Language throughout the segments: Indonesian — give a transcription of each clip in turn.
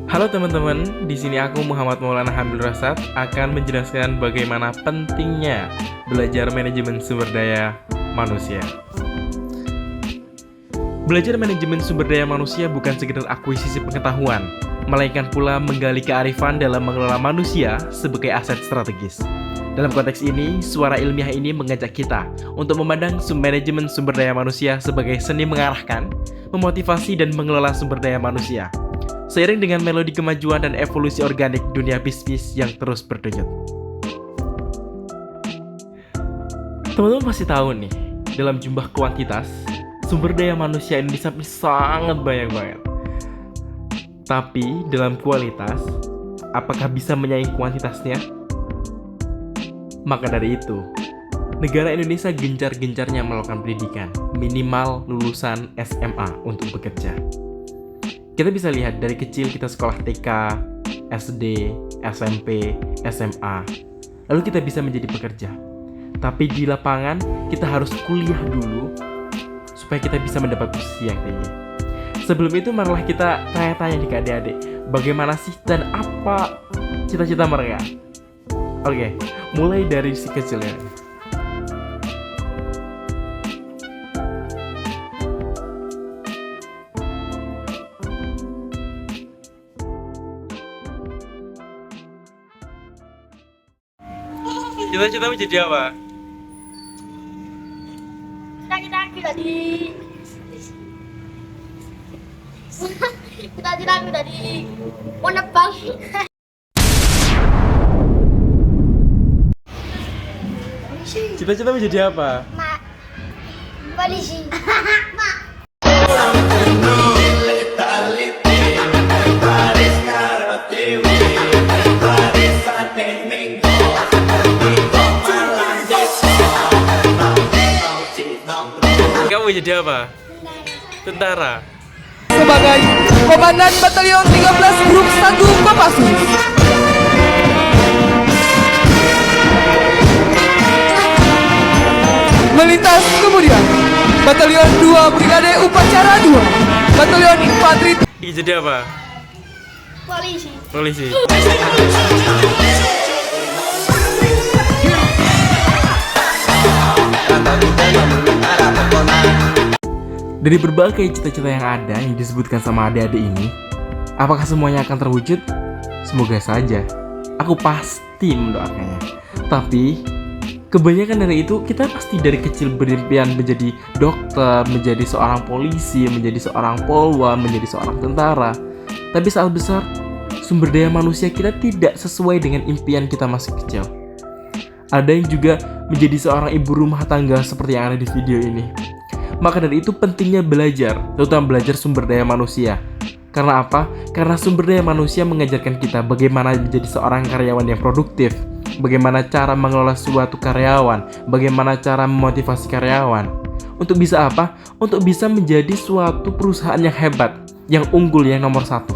Halo teman-teman, di sini aku Muhammad Maulana Hamil Rasad akan menjelaskan bagaimana pentingnya belajar manajemen sumber daya manusia. Belajar manajemen sumber daya manusia bukan sekedar akuisisi pengetahuan, melainkan pula menggali kearifan dalam mengelola manusia sebagai aset strategis. Dalam konteks ini, suara ilmiah ini mengajak kita untuk memandang manajemen sumber daya manusia sebagai seni mengarahkan, memotivasi dan mengelola sumber daya manusia. Seiring dengan melodi kemajuan dan evolusi organik dunia bisnis yang terus berdenyut. Teman-teman pasti tahu nih, dalam jumlah kuantitas, sumber daya manusia Indonesia sangat banyak banget. Tapi dalam kualitas, apakah bisa menyaingi kuantitasnya? Maka dari itu, negara Indonesia gencar-gencarnya melakukan pendidikan, minimal lulusan SMA untuk bekerja. Kita bisa lihat dari kecil kita sekolah TK, SD, SMP, SMA. Lalu kita bisa menjadi pekerja. Tapi di lapangan kita harus kuliah dulu supaya kita bisa mendapat posisi yang tinggi. Sebelum itu marilah kita tanya-tanya nih ke adik-adik, bagaimana sih dan apa cita-cita mereka? Oke, mulai dari si kecilnya. Cita-cita menjadi apa? Cita-citaku tadi cita-citaku tadi mau nebang. Cita-cita menjadi apa? Mak polisi. Mak Kamu menjadi apa? Tentara. Sebagai Komandan Batalion 13 Grup 1 Kopassus. Melintas kemudian Batalion 2 Brigade Upacara 2 Batalion Infanteri. Jadi apa? polisi. Polisi. Dari berbagai cita-cita yang ada yang disebutkan sama adik-adik ini, apakah semuanya akan terwujud? Semoga saja. Aku pasti mendoakannya. Tapi kebanyakan dari itu kita pasti dari kecil berimpian menjadi dokter, menjadi seorang polisi, menjadi seorang polwan, menjadi seorang tentara. Tapi saat besar, sumber daya manusia kita tidak sesuai dengan impian kita masih kecil. Ada yang juga menjadi seorang ibu rumah tangga seperti yang ada di video ini. Maka dari itu pentingnya belajar, terutama belajar sumber daya manusia. Karena apa? Karena sumber daya manusia mengajarkan kita bagaimana menjadi seorang karyawan yang produktif, bagaimana cara mengelola suatu karyawan, bagaimana cara memotivasi karyawan. Untuk bisa apa? Untuk bisa menjadi suatu perusahaan yang hebat, yang unggul, yang nomor satu.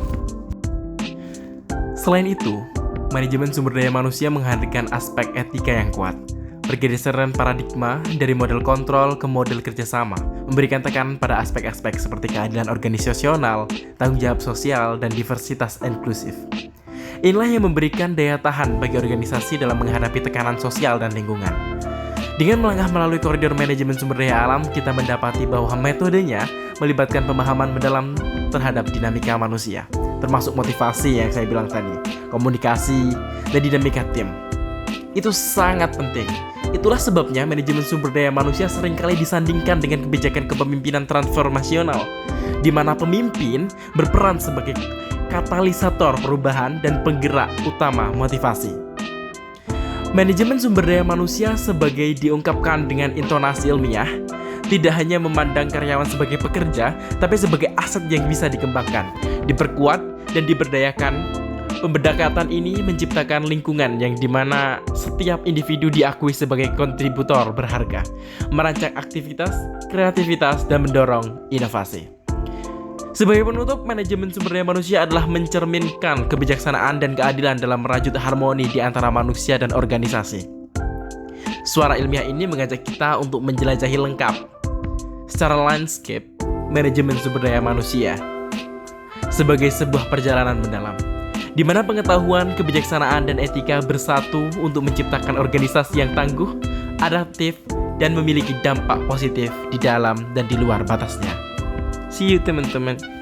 Selain itu, manajemen sumber daya manusia menghadirkan aspek etika yang kuat. Pergeseran paradigma dari model kontrol ke model kerjasama, memberikan tekanan pada aspek-aspek seperti keadilan organisasional, tanggung jawab sosial, dan diversitas inklusif. Inilah yang memberikan daya tahan bagi organisasi dalam menghadapi tekanan sosial dan lingkungan. Dengan melangkah melalui koridor manajemen sumber daya alam, kita mendapati bahwa metodenya melibatkan pemahaman mendalam terhadap dinamika manusia, termasuk motivasi yang saya bilang tadi, komunikasi, dan dinamika tim. Itu sangat penting. Itulah sebabnya manajemen sumber daya manusia seringkali disandingkan dengan kebijakan kepemimpinan transformasional, di mana pemimpin berperan sebagai katalisator perubahan dan penggerak utama motivasi. Manajemen sumber daya manusia sebagai diungkapkan dengan intonasi ilmiah, tidak hanya memandang karyawan sebagai pekerja, tapi sebagai aset yang bisa dikembangkan, diperkuat, dan diberdayakan. Pendekatan ini menciptakan lingkungan yang dimana setiap individu diakui sebagai kontributor berharga, merancang aktivitas, kreativitas, dan mendorong inovasi. Sebagai penutup, manajemen sumber daya manusia adalah mencerminkan kebijaksanaan dan keadilan dalam merajut harmoni di antara manusia dan organisasi. Suara ilmiah ini mengajak kita untuk menjelajahi lengkap secara landscape manajemen sumber daya manusia. sebagai sebuah perjalanan mendalam, di mana pengetahuan, kebijaksanaan, dan etika bersatu untuk menciptakan organisasi yang tangguh, adaptif, dan memiliki dampak positif di dalam dan di luar batasnya. See you teman-teman.